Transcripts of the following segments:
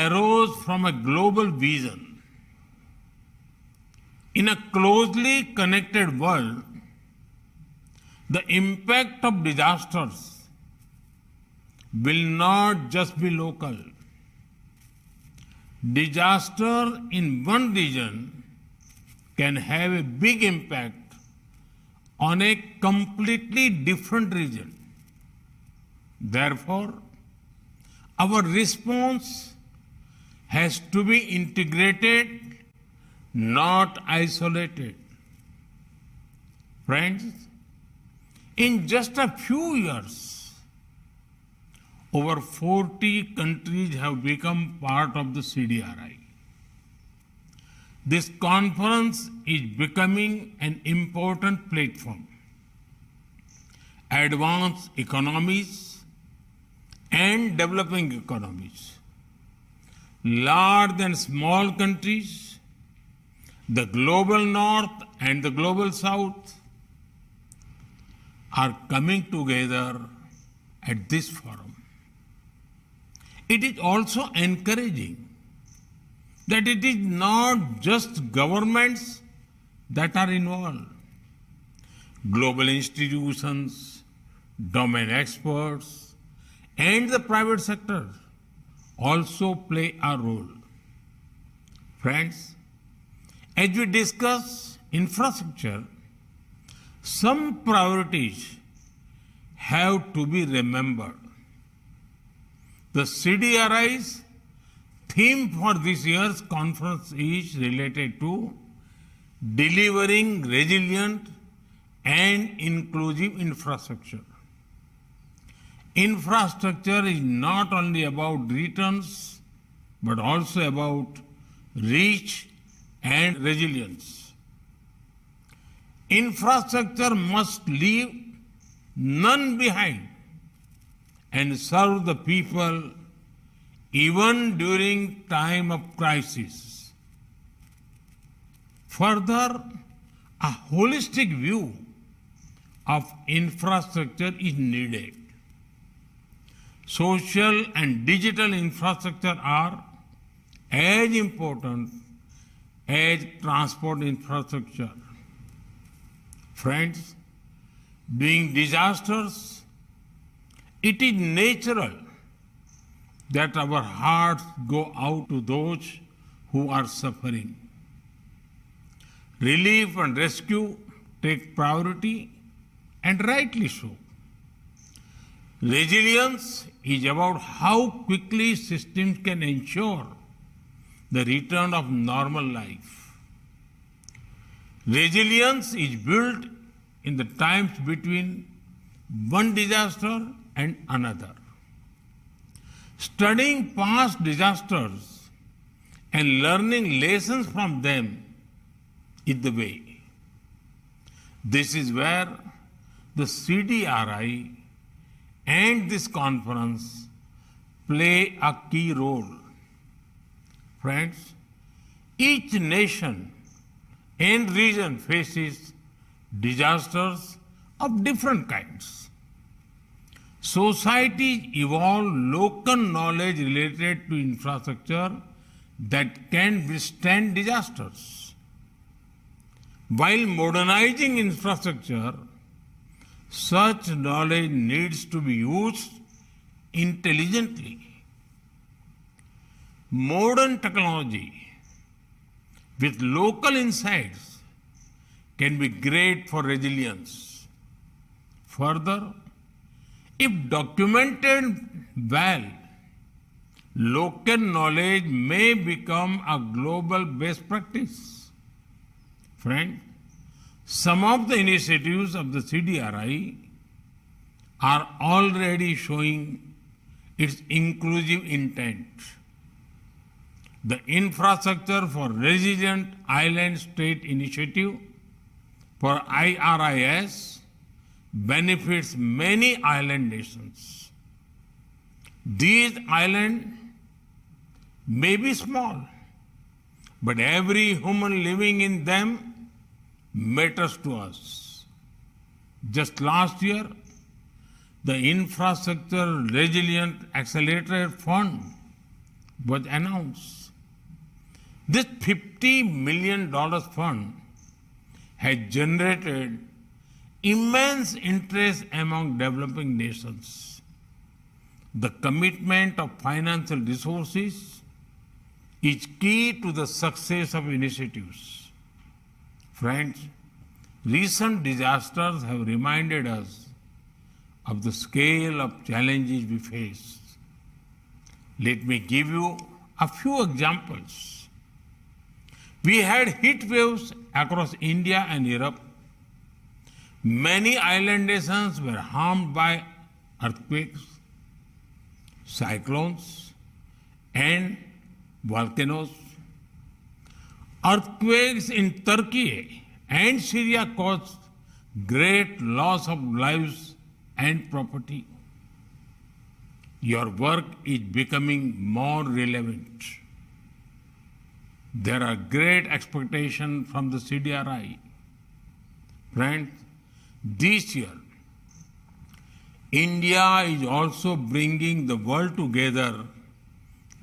arose from a global vision. In a closely connected world, the impact of disasters will not just be local. Disaster in one region can have a big impact on a completely different region. Therefore, our response has to be integrated, not isolated. Friends, in just a few years, over 40 countries have become part of the CDRI. This conference is becoming an important platform. Advanced economies and developing economies, large and small countries, the global north and the global south are coming together at this forum. It is also encouraging that it is not just governments that are involved. Global institutions, domain experts, and the private sector also play a role. Friends, as we discuss infrastructure, some priorities have to be remembered. The CDRI's theme for this year's conference is related to delivering resilient and inclusive infrastructure. Infrastructure is not only about returns, but also about reach and resilience. Infrastructure must leave none behind and serve the people even during time of crisis. Further, a holistic view of infrastructure is needed. Social and digital infrastructure are as important as transport infrastructure. Friends, during disasters, it is natural that our hearts go out to those who are suffering. Relief and rescue take priority, and rightly so. Resilience is about how quickly systems can ensure the return of normal life. Resilience is built in the times between one disaster and another. Studying past disasters and learning lessons from them is the way. This is where the CDRI and this conference play a key role. Friends, each nation and region faces disasters of different kinds. Societies evolve local knowledge related to infrastructure that can withstand disasters. While modernizing infrastructure, such knowledge needs to be used intelligently. Modern technology with local insights can be great for resilience. Further, if documented well, local knowledge may become a global best practice. Friend, some of the initiatives of the CDRI are already showing its inclusive intent. The Infrastructure for Resilient Island State Initiative for IRIS benefits many island nations. These islands may be small, but every human living in them matters to us. Just last year, the Infrastructure Resilient Accelerator Fund was announced. This $50 million fund has generated immense interest among developing nations. The commitment of financial resources is key to the success of initiatives. Friends, recent disasters have reminded us of the scale of challenges we face. Let me give you a few examples. We had heat waves across India and Europe. Many island nations were harmed by earthquakes, cyclones, and volcanoes. Earthquakes in Turkey and Syria caused great loss of lives and property. Your work is becoming more relevant. There are great expectations from the CDRI. Friends, this year, India is also bringing the world together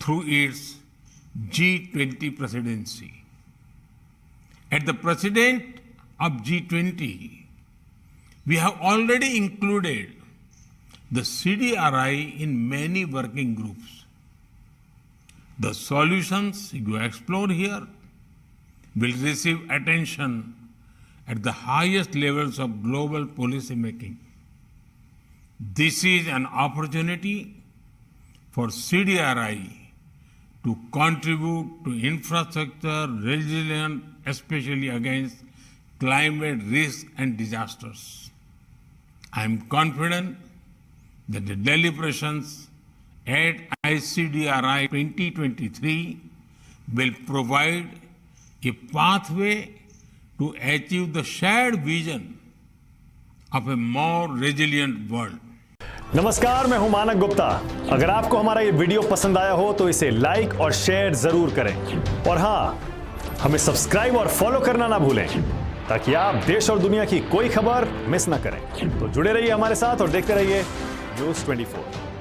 through its G20 presidency. As the president of G20, we have already included the CDRI in many working groups. The solutions you explore here will receive attention at the highest levels of global policy making. This is an opportunity for CDRI to contribute to infrastructure resilience, especially against climate risk and disasters. I am confident that the deliberations at ICDRI 2023 will provide a pathway to achieve the shared vision of a more resilient world. नमस्कार, मैं हूं मानक गुप्ता। अगर आपको हमारा ये video पसंद आया हो तो इसे लाइक और शेयर जरूर करें और हां, हमें सब्सक्राइब और फॉलो करना ना भूलें ताकि आप देश और दुनिया की कोई खबर मिस ना करें। तो जुड़े रहिए हमारे साथ और देखते रहिए News24।